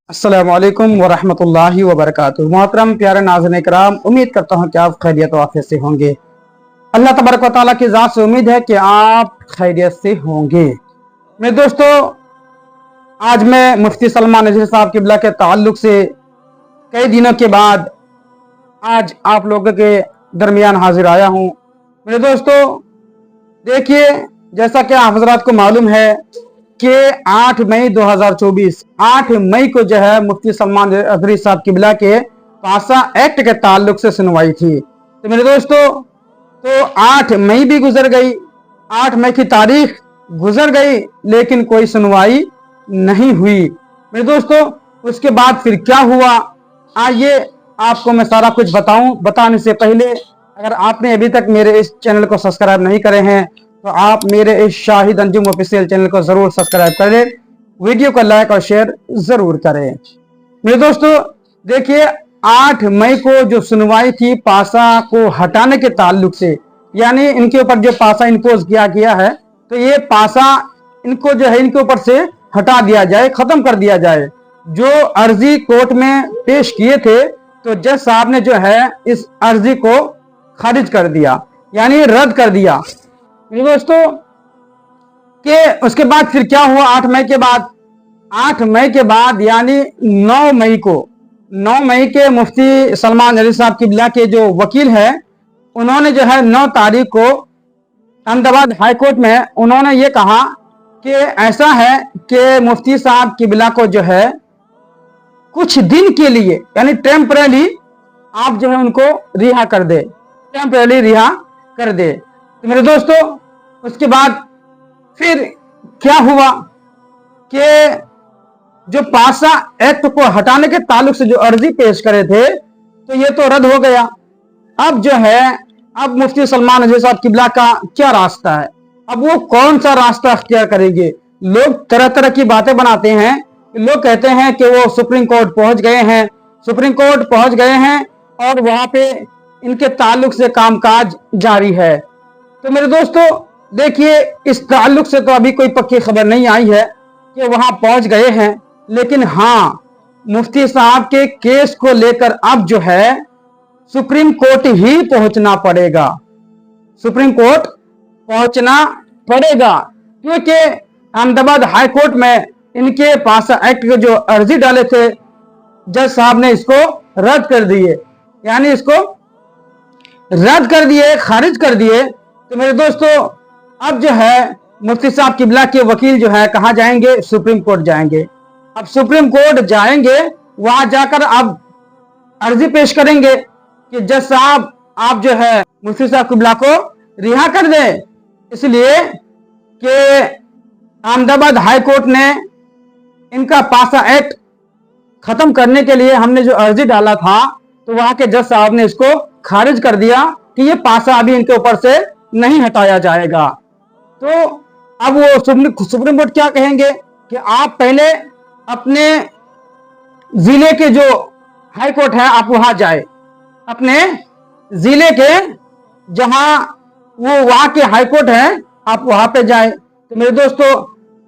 अस्सलामुअलैकुम वरहमतुल्लाहि वबरकातुहू। मोहतरम प्यारे नाज़रीन इकराम, उम्मीद करता हूँ कि आप खैरियत वाफियत से होंगे। अल्लाह तबारक व तआला की ज़ात से उम्मीद है कि आप खैरियत से होंगे। मेरे दोस्तों, आज मैं मुफ्ती सलमान नज़ीर साहब किबला के ताल्लुक से कई दिनों के बाद आज आप लोगों के दरमियान हाजिर आया हूँ। मेरे दोस्तों, देखिए, जैसा कि आप हज़रात को मालूम है कि 8 मई 2024 8 मई को जो है मुफ्ती सलमान नज़ीर साहब किबला के पासा एक्ट के ताल्लुक से सुनवाई थी। तो मेरे दोस्तों, तो 8 मई भी गुजर गई, 8 मई की तारीख गुजर गई, लेकिन कोई सुनवाई नहीं हुई। मेरे दोस्तों, उसके बाद फिर क्या हुआ, आइए आपको मैं सारा कुछ बताऊं। बताने से पहले अगर आपने अभी तक मेरे इस चैनल को सब्सक्राइब नहीं करे हैं तो आप मेरे इस शाहिद अंजुम ऑफिशियल चैनल को जरूर सब्सक्राइब करें, वीडियो को लाइक और शेयर जरूर करें। मेरे दोस्तों, देखिए, 8 मई को जो सुनवाई थी पासा को हटाने के ताल्लुक से, यानी इनके ऊपर जो पासा इम्पोज किया गया है, तो ये पासा इनको जो है इनके ऊपर से हटा दिया जाए, खत्म कर दिया जाए। जो अर्जी कोर्ट में पेश किए थे तो जज साहब ने जो है इस अर्जी को खारिज कर दिया, यानी रद्द कर दिया। दोस्तों, के उसके बाद फिर क्या हुआ 8 मई के बाद? 8 मई के बाद यानी 9 मई को 9 मई के मुफ्ती सलमान नज़ीर साहब किबला के जो वकील है, उन्होंने जो है 9 तारीख को अहमदाबाद हाई कोर्ट में उन्होंने ये कहा कि ऐसा है कि मुफ्ती साहब किबला को जो है कुछ दिन के लिए, यानी टेम्परेरी आप जो है उनको रिहा कर दे, टेम्परेरी रिहा कर दे। तो मेरे दोस्तों, उसके बाद फिर क्या हुआ कि जो पासा एक्ट को हटाने के ताल्लुक से जो अर्जी पेश करे थे तो ये तो रद्द हो गया। अब जो है, अब मुफ्ती सलमान नज़ीर साहब किबला का क्या रास्ता है? अब वो कौन सा रास्ता अख्तियार करेंगे? लोग तरह तरह की बातें बनाते हैं। लोग कहते हैं कि वो सुप्रीम कोर्ट पहुंच गए हैं, सुप्रीम कोर्ट पहुंच गए हैं और वहां पे इनके ताल्लुक से कामकाज जारी है। तो मेरे दोस्तों, देखिए, इस ताल्लुक से तो अभी कोई पक्की खबर नहीं आई है कि वहां पहुंच गए हैं, लेकिन हाँ, मुफ्ती साहब के केस को लेकर अब जो है सुप्रीम कोर्ट ही पहुंचना पड़ेगा, सुप्रीम कोर्ट पहुंचना पड़ेगा, क्योंकि अहमदाबाद हाई कोर्ट में इनके पासा एक्ट के जो अर्जी डाले थे जज साहब ने इसको रद्द कर दिए, यानी इसको रद्द कर दिए, खारिज कर दिए। तो मेरे दोस्तों, अब जो है मुफ्ती साहब किबला के वकील जो है कहाँ जाएंगे? सुप्रीम कोर्ट जाएंगे। अब सुप्रीम कोर्ट जाएंगे, वहां जाकर अब अर्जी पेश करेंगे कि जज साहब आप जो है मुफ्ती साहब किबला को रिहा कर दें, इसलिए कि अहमदाबाद हाई कोर्ट ने इनका पासा एक्ट खत्म करने के लिए हमने जो अर्जी डाला था तो वहां के जज साहब ने इसको खारिज कर दिया कि ये पासा अभी इनके ऊपर से नहीं हटाया जाएगा। तो अब वो सुप्रीम कोर्ट क्या कहेंगे कि आप पहले अपने जिले के जो हाई कोर्ट है आप वहां जाए, अपने जिले के जहां वो वहां के हाई कोर्ट है आप वहां पे जाए। तो मेरे दोस्तों,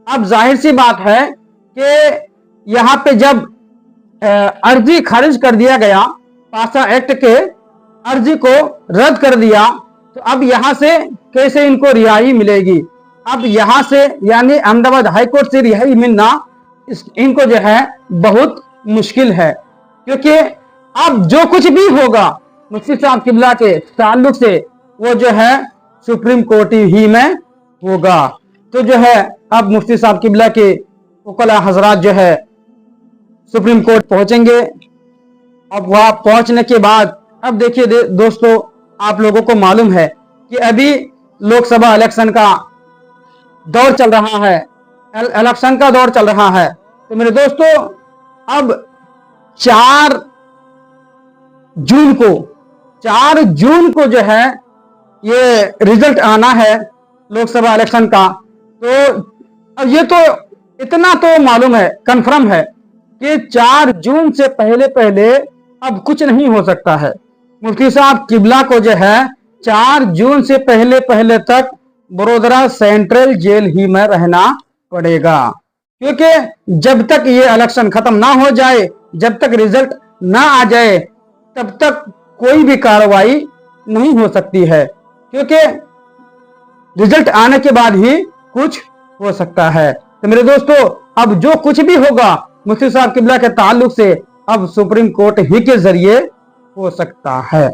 अब जाहिर सी बात है कि यहां पे जब अर्जी खारिज कर दिया गया, पासा एक्ट के अर्जी को रद्द कर दिया, तो अब यहां से कैसे इनको रिहाई मिलेगी? अब यहां से यानी अहमदाबाद हाई कोर्ट से रिहाई मिलना इनको जो है बहुत मुश्किल है, क्योंकि अब जो कुछ भी होगा मुफ्ती साहब किबला के ताल्लुक से वो जो है सुप्रीम कोर्ट ही में होगा। तो जो है अब मुफ्ती साहब किबला के वकला हजरात जो है सुप्रीम कोर्ट पहुंचेंगे। अब वहां पहुंचने के बाद अब देखिए दोस्तों, आप लोगों को मालूम है कि अभी लोकसभा इलेक्शन का दौर चल रहा है, इलेक्शन का दौर चल रहा है। तो मेरे दोस्तों, अब 4 जून को जो है ये रिजल्ट आना है लोकसभा इलेक्शन का। तो अब ये तो इतना तो मालूम है, कंफर्म है कि 4 जून से पहले पहले अब कुछ नहीं हो सकता है। मुफ्ती साहब किबला को जो है 4 जून से पहले पहले तक बड़ोदरा सेंट्रल जेल ही में रहना पड़ेगा। क्योंकि जब तक ये इलेक्शन खत्म ना हो जाए, जब तक रिजल्ट ना आ जाए, तब तक कोई भी कार्रवाई नहीं हो सकती है, क्योंकि रिजल्ट आने के बाद ही कुछ हो सकता है। तो मेरे दोस्तों, अब जो कुछ भी होगा मुफ्ती साहब किबला के ताल्लुक से अब सुप्रीम कोर्ट ही के जरिए हो सकता है।